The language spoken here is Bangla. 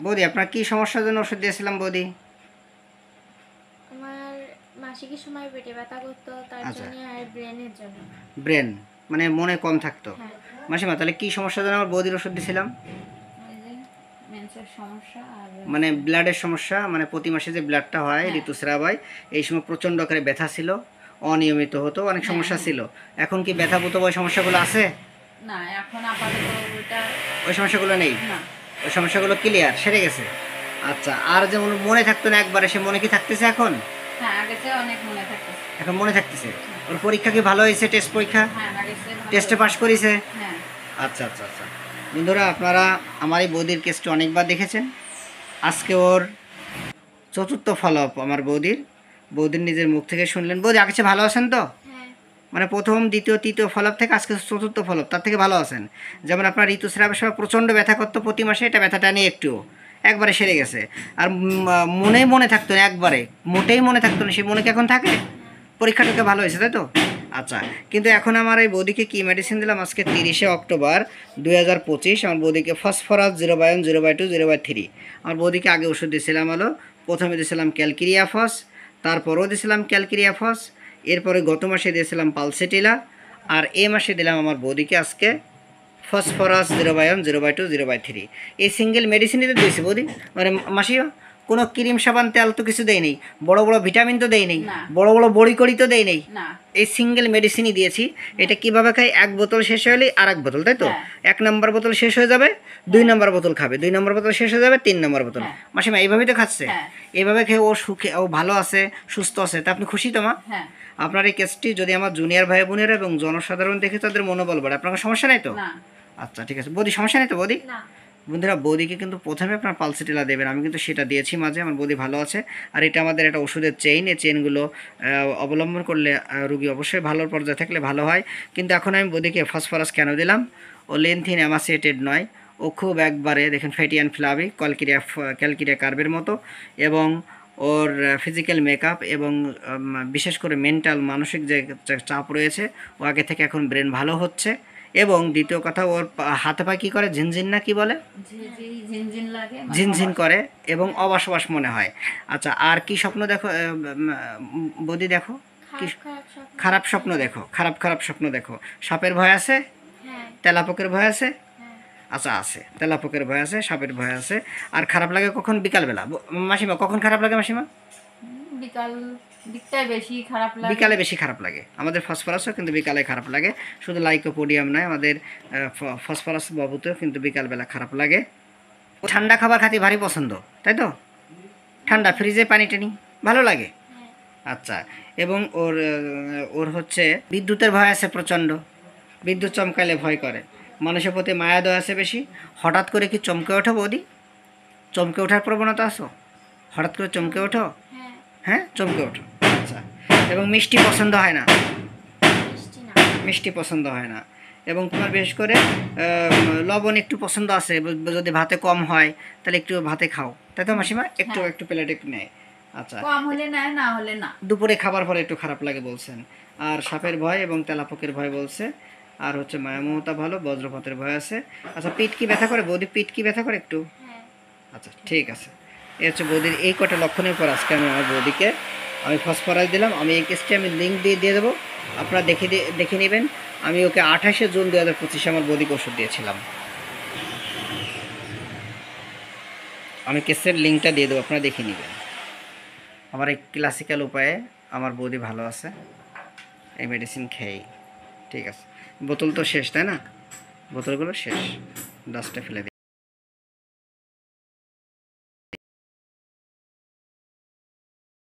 বৌদি আপনার কি সমস্যার জন্য ওষুধ দিয়েছিলাম বৌদি? আমার মাসিকের সময় পেটে ব্যথা করতো, তার আচ্ছা, জন্য আর ব্রেনের জন্য। ব্রেন মানে মনে কম থাকতো। হ্যাঁ, মাসিমা তাহলে কি সমস্যার জন্য আমার বৌদির ওষুধ দিয়েছিলাম? ওই যে মেন্সের সমস্যা আর মানে ব্লাডের সমস্যা, মানে প্রতি মাসে যে ব্লাডটা হয়, হ্যাঁ। ঋতুস্রাব হয়, এই সময় প্রচণ্ড আকারে ব্যথা ছিল, অনিয়মিত হতো, অনেক হ্যাঁ, সমস্যা হ্যাঁ। ছিল। এখন কি ব্যথাভূত ওই সমস্যাগুলো আছে? না, এখন আপাতত ওইটা ওই সমস্যাগুলো নেই? না। ওই সমস্যাগুলো ক্লিয়ার, সেরে গেছে? আচ্ছা, আর যেমন মনে থাকতো না একবারে, সে মনে কি থাকতেছে এখন? হ্যাঁ, আগে চেয়ে অনেক মনে থাকতেছে। এখন মনে থাকতেছে। ওর পরীক্ষা কি ভালো হয়েছে, টেস্ট পরীক্ষা? হ্যাঁ, আগে চেয়ে ভালো টেস্টে হয়েছে। পাস করেছে? হ্যাঁ, আচ্ছা আচ্ছা আচ্ছা। বন্ধুরা, আপনারা আমার এই বৌদির কেসটি অনেকবার দেখেছেন। আজকে ওর চতুর্থ ফলো আপ আমার বৌদির নিজের মুখ থেকে শুনলেন। বৌদি আগে চেয়ে ভালো আছেন তো? হ্যাঁ, মানে প্রথম, দ্বিতীয়, তৃতীয় ফলো আপ থেকে আজকে চতুর্থ ফলো আপ, তার থেকে ভালো আছেন। যেমন আপনার ঋতুস্রাবের সময় প্রচণ্ড ব্যথা করতো প্রতি মাসে, এটা ব্যথাটা নেই, একবারে সেরে গেছে। আর মনে থাকতো না একবারে, মোটেই মনে থাকতো না, সেই মনে কি এখন থাকে? পরীক্ষাটাকে ভালো হয়েছে তাই তো? আচ্ছা, কিন্তু এখন আমার এই বৌদিকে কি মেডিসিন দিলাম আজকে 30শে অক্টোবর 2025। আমার বৌদিকে ফসফরাস 0/1, 0/2, 0/3। আমার বৌদিকে আগে ওষুধ দিয়েছিলাম হলো, প্রথমে দিয়েছিলাম ক্যালকিরিয়া ফস, তারপরেও দিয়েছিলাম ক্যালকিরিয়া ফস, এরপরে গত মাসে দিয়েছিলাম পালসেটিলা, আর এ মাসে দিলাম আমার বৌদিকে আজকে ফসফরাস 0/1, 0/2, 0/3। এই সিঙ্গেল মেডিসিনই তো দিয়েছি বৌদি, মানে মাসিও কোনো ক্রিম সাবান তেল তো কিছু দেয় নেই, বড় বড় ভিটামিন তো দেয় নেই, না। বড় বড় বড়ি কড়ি তো দেয় নেই, না। এই সিঙ্গেল মেডিসিনই দিয়েছি। এটা কিভাবে খাই? এক বোতল শেষ হলে আর এক বোতল, তাই তো? হ্যাঁ। 1 নম্বর বোতল শেষ হয়ে যাবে, 2 নম্বর বোতল খাবে, 2 নম্বর বোতল শেষ হয়ে যাবে, 3 নম্বর বোতল। হ্যাঁ। মাসিমা এইভাবেই তো খাচ্ছে। হ্যাঁ। এইভাবে খেয়ে ও সুখে, ও ভালো আছে, সুস্থ আছে, তা আপনি খুশি তো মা? হ্যাঁ। আপনার এই কেসটি যদি আমার জুনিয়র ভাই বোনেরা এবং জনসাধারণ দেখে তাদের মনোবল বাড়ে। আপনার কোনো সমস্যা নেই তো? না। আচ্ছা ঠিক আছে বৌদি, সমস্যা নেই তো বৌদি? না, বন্ধুরা, বৌদিকে কিন্তু প্রথমে আপনার পালসেটিলা দেবেন, আমি কিন্তু সেটা দিয়েছি মাঝে, আমার বৌদি ভালো আছে। আর এটা আমাদের একটা ওষুধের চেইন, এই চেইনগুলো অবলম্বন করলে রুগী অবশ্যই ভালোর পর্যায়ে থাকলে ভালো হয়। কিন্তু এখন আমি বৌদিকে ফসফরাস কেন দিলাম? ও লেন্থিন অ্যামাসিয়েটেড নয়, ও খুব একবারে দেখেন ফ্যাটি অ্যান্ড ফ্লাভি, ক্যালকিরিয়া কার্বের মতো, এবং ওর ফিজিক্যাল মেকআপ এবং বিশেষ করে মেন্টাল, মানসিক যে চাপ রয়েছে, ও আগে থেকে এখন ব্রেন ভালো হচ্ছে। এবং দ্বিতীয় কথা, ওর হাতে পায়ে কী করে, ঝিনঝিন না কি বলে, ঝিনঝিন লাগে, মানে ঝিনঝিন অবাক। করে এবং অবাসবাস মনে হয়। আচ্ছা, আর কি স্বপ্ন দেখো বৌদি? দেখো কি খারাপ স্বপ্ন। খারাপ খারাপ স্বপ্ন দেখো। সাপের ভয় আছে? হ্যাঁ, তেলাপোকের ভয় আছে? হ্যাঁ, আচ্ছা আছে, তেলাপোকের ভয় আছে, সাপের ভয় আছে। আর খারাপ লাগে কখন? বিকালবেলা। মাসিমা কখন খারাপ লাগে মাসিমা? বিকাল দিকটাই বেশি খারাপ লাগে। বিকালে বেশি খারাপ লাগে। আমাদের ফসফরাসও কিন্তু বিকালে খারাপ লাগে, শুধু লাইকোপোডিয়াম নয়, আমাদের ফসফরাস বাবুতেও কিন্তু বিকালবেলা খারাপ লাগে। ও ঠান্ডা খাবার খাতে ভারী পছন্দ, তাই তো? ঠান্ডা ফ্রিজে পানি টানি ভালো লাগে। হ্যাঁ, আচ্ছা, এবং ওর হচ্ছে বিদ্যুতের ভয় আছে প্রচণ্ড, বিদ্যুৎ চমকালে ভয় করে। মানুষের প্রতি মায়া দয়া আছে বেশি। হঠাৎ করে কি চমকে ওঠো বৌদি? চমকে ওঠার প্রবণতা আসো? হঠাৎ করে চমকে ওঠো? হ্যাঁ, হ্যাঁ, চমকে ওঠো। আচ্ছা, এবং মিষ্টি পছন্দ হয় না? মিষ্টি না, মিষ্টি পছন্দ হয় না। এবং তোমার বিশেষ করে লবণ একটু পছন্দ আছে, যদি ভাতে কম হয় তাহলে একটু ভাতে খাও, তাই তো মাসিমা? একটু হ্যাঁ। একটু প্লেট একটু নেয়। আচ্ছা, কম হলে নেয়, না হলে না। দুপুরে খাবার পরে একটু খারাপ লাগে বলছেন। আর সাপের ভয় এবং তেলাপোকের ভয় বলছে। আর হচ্ছে মায়ামমতা ভালো, বজ্রপাতের ভয় আছে। আচ্ছা, পিঠ কি ব্যথা করে বৌদি? পিঠ কি ব্যথা করে একটু? হ্যাঁ, আচ্ছা ঠিক আছে। এই হচ্ছে বৌদির এই কটা লক্ষণের পর আজকে আমি আমার বৌদিকে আমি ফসফরাস দিলাম। আমি এই কেসটি আমি লিঙ্ক দিয়ে দেবো, আপনারা দেখে নেবেন। আমি ওকে 28শে জুন 2025 আমার বৌদিকে ওষুধ দিয়েছিলাম। আমি কেসের লিঙ্কটা দিয়ে দেবো, আপনারা দেখে নেবেন। আমার এই ক্লাসিক্যাল উপায়ে আমার বৌদি ভালো আছে এই মেডিসিন খেয়েই। ঠিক আছে, বোতল তো শেষ তাই না? বোতলগুলো শেষ, ডাস্টে ফেলে দিই।